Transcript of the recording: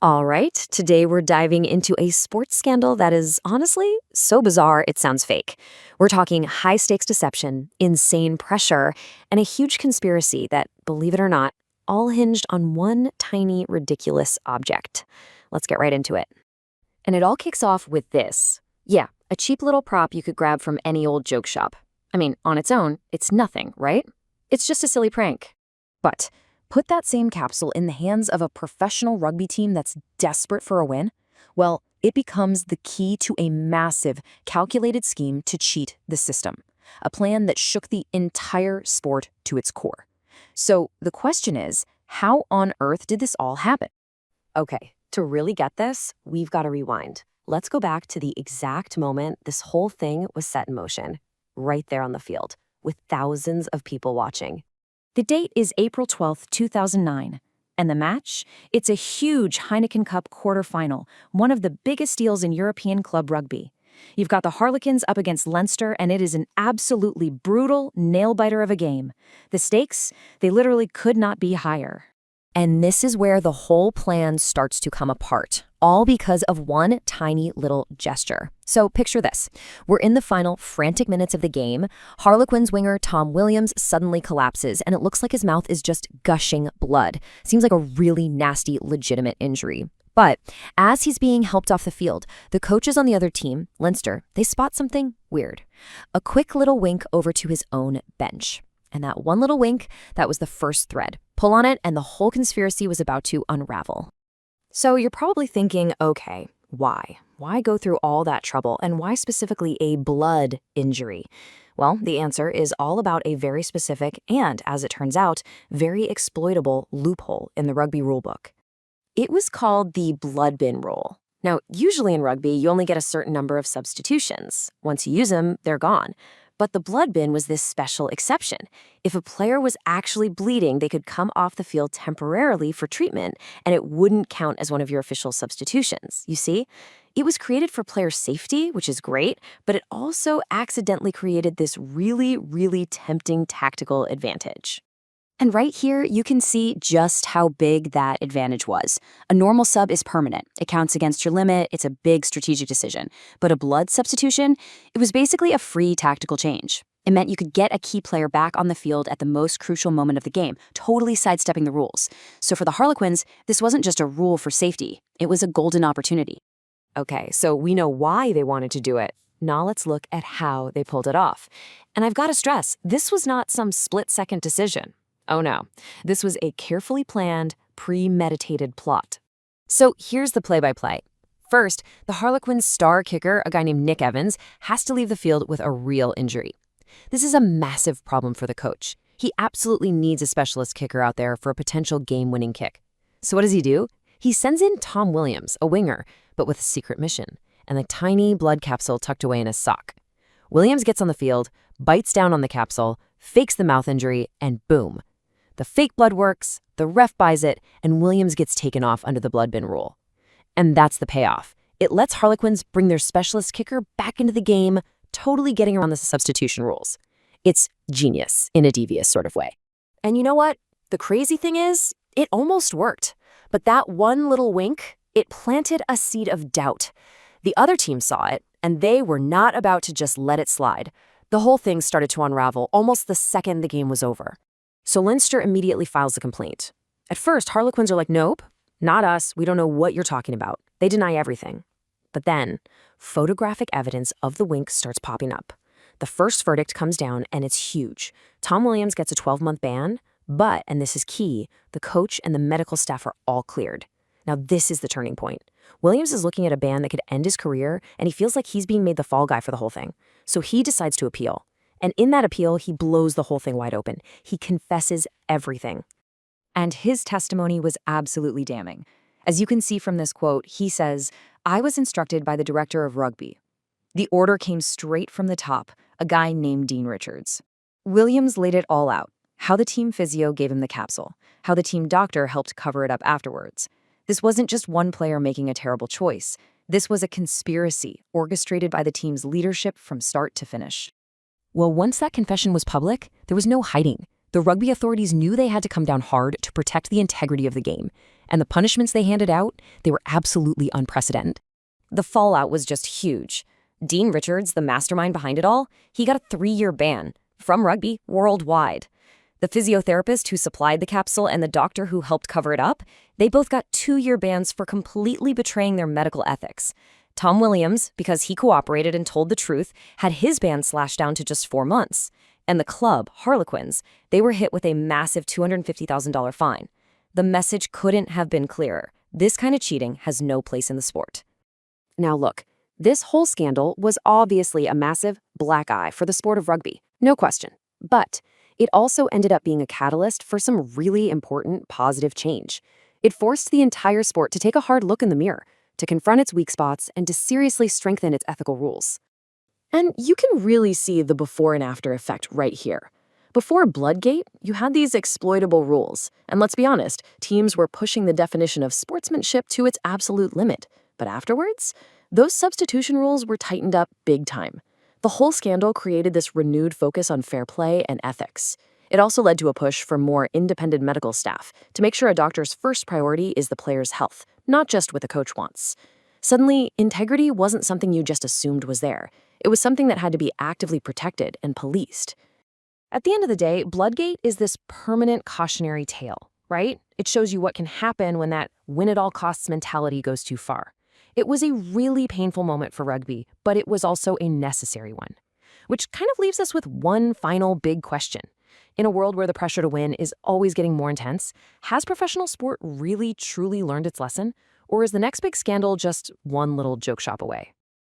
All right, today we're diving into a sports scandal that is honestly so bizarre it sounds fake. We're talking high stakes deception, insane pressure, and a huge conspiracy that, believe it or not, all hinged on one tiny, ridiculous object. Let's get right into it. And it all kicks off with this. Yeah, a cheap little prop you could grab from any old joke shop. I mean, on its own, it's nothing, right? It's just a silly prank. But put that same capsule in the hands of a professional rugby team that's desperate for a win, well, it becomes the key to a massive, calculated scheme to cheat the system, a plan that shook the entire sport to its core. So the question is, how on earth did this all happen? Okay, to really get this, we've got to rewind. Let's go back to the exact moment this whole thing was set in motion, right there on the field, with thousands of people watching. The date is April 12th, 2009, and the match? It's a huge Heineken Cup quarterfinal, one of the biggest deals in European club rugby. You've got the Harlequins up against Leinster, and it is an absolutely brutal nail-biter of a game. The stakes, they literally could not be higher. And this is where the whole plan starts to come apart, all because of one tiny little gesture. So picture this. We're in the final frantic minutes of the game. Harlequins winger Tom Williams suddenly collapses, and it looks like his mouth is just gushing blood. Seems like a really nasty, legitimate injury. But as he's being helped off the field, the coaches on the other team, Leinster, they spot something weird. A quick little wink over to his own bench. And that one little wink, that was the first thread. Pull on it, and the whole conspiracy was about to unravel. So you're probably thinking, okay, why? Why go through all that trouble, and why specifically a blood injury? Well, the answer is all about a very specific and, as it turns out, very exploitable loophole in the rugby rulebook. It was called the blood bin rule. Now, usually in rugby, you only get a certain number of substitutions. Once you use them, they're gone. But the blood bin was this special exception. If a player was actually bleeding, they could come off the field temporarily for treatment, and it wouldn't count as one of your official substitutions. You see? It was created for player safety, which is great, but it also accidentally created this really, really tempting tactical advantage. And right here, you can see just how big that advantage was. A normal sub is permanent. It counts against your limit. It's a big strategic decision. But a blood substitution, it was basically a free tactical change. It meant you could get a key player back on the field at the most crucial moment of the game, totally sidestepping the rules. So for the Harlequins, this wasn't just a rule for safety. It was a golden opportunity. Okay, so we know why they wanted to do it. Now let's look at how they pulled it off. And I've got to stress, this was not some split-second decision. Oh no, this was a carefully planned, premeditated plot. So here's the play-by-play. First, the Harlequins' star kicker, a guy named Nick Evans, has to leave the field with a real injury. This is a massive problem for the coach. He absolutely needs a specialist kicker out there for a potential game-winning kick. So what does he do? He sends in Tom Williams, a winger, but with a secret mission, and a tiny blood capsule tucked away in his sock. Williams gets on the field, bites down on the capsule, fakes the mouth injury, and boom. The fake blood works, the ref buys it, and Williams gets taken off under the blood bin rule. And that's the payoff. It lets Harlequins bring their specialist kicker back into the game, totally getting around the substitution rules. It's genius in a devious sort of way. And you know what? The crazy thing is, it almost worked. But that one little wink, it planted a seed of doubt. The other team saw it, and they were not about to just let it slide. The whole thing started to unravel almost the second the game was over. So Leinster immediately files a complaint. At first, Harlequins are like, nope, not us. We don't know what you're talking about. They deny everything. But then, photographic evidence of the wink starts popping up. The first verdict comes down, and it's huge. Tom Williams gets a 12-month ban, but, and this is key, the coach and the medical staff are all cleared. Now this is the turning point. Williams is looking at a ban that could end his career, and he feels like he's being made the fall guy for the whole thing. So he decides to appeal. And in that appeal, he blows the whole thing wide open. He confesses everything. And his testimony was absolutely damning. As you can see from this quote, he says, "I was instructed by the director of rugby. The order came straight from the top, a guy named Dean Richards." Williams laid it all out. How the team physio gave him the capsule. How the team doctor helped cover it up afterwards. This wasn't just one player making a terrible choice. This was a conspiracy orchestrated by the team's leadership from start to finish. Well, once that confession was public, there was no hiding. The rugby authorities knew they had to come down hard to protect the integrity of the game. And the punishments they handed out, they were absolutely unprecedented. The fallout was just huge. Dean Richards, the mastermind behind it all, he got a 3-year ban from rugby worldwide. The physiotherapist who supplied the capsule and the doctor who helped cover it up, they both got 2-year bans for completely betraying their medical ethics. Tom Williams, because he cooperated and told the truth, had his ban slashed down to just 4 months. And the club, Harlequins, they were hit with a massive $250,000 fine. The message couldn't have been clearer. This kind of cheating has no place in the sport. Now look, this whole scandal was obviously a massive black eye for the sport of rugby, no question. But it also ended up being a catalyst for some really important positive change. It forced the entire sport to take a hard look in the mirror, to confront its weak spots, and to seriously strengthen its ethical rules. And you can really see the before and after effect right here. Before Bloodgate, you had these exploitable rules, and let's be honest, teams were pushing the definition of sportsmanship to its absolute limit. But afterwards, those substitution rules were tightened up big time. The whole scandal created this renewed focus on fair play and ethics. It also led to a push for more independent medical staff to make sure a doctor's first priority is the player's health, not just what the coach wants. Suddenly, integrity wasn't something you just assumed was there. It was something that had to be actively protected and policed. At the end of the day, Bloodgate is this permanent cautionary tale, right? It shows you what can happen when that win-at-all-costs mentality goes too far. It was a really painful moment for rugby, but it was also a necessary one. Which kind of leaves us with one final big question. In a world where the pressure to win is always getting more intense, has professional sport really truly learned its lesson? Or is the next big scandal just one little joke shop away?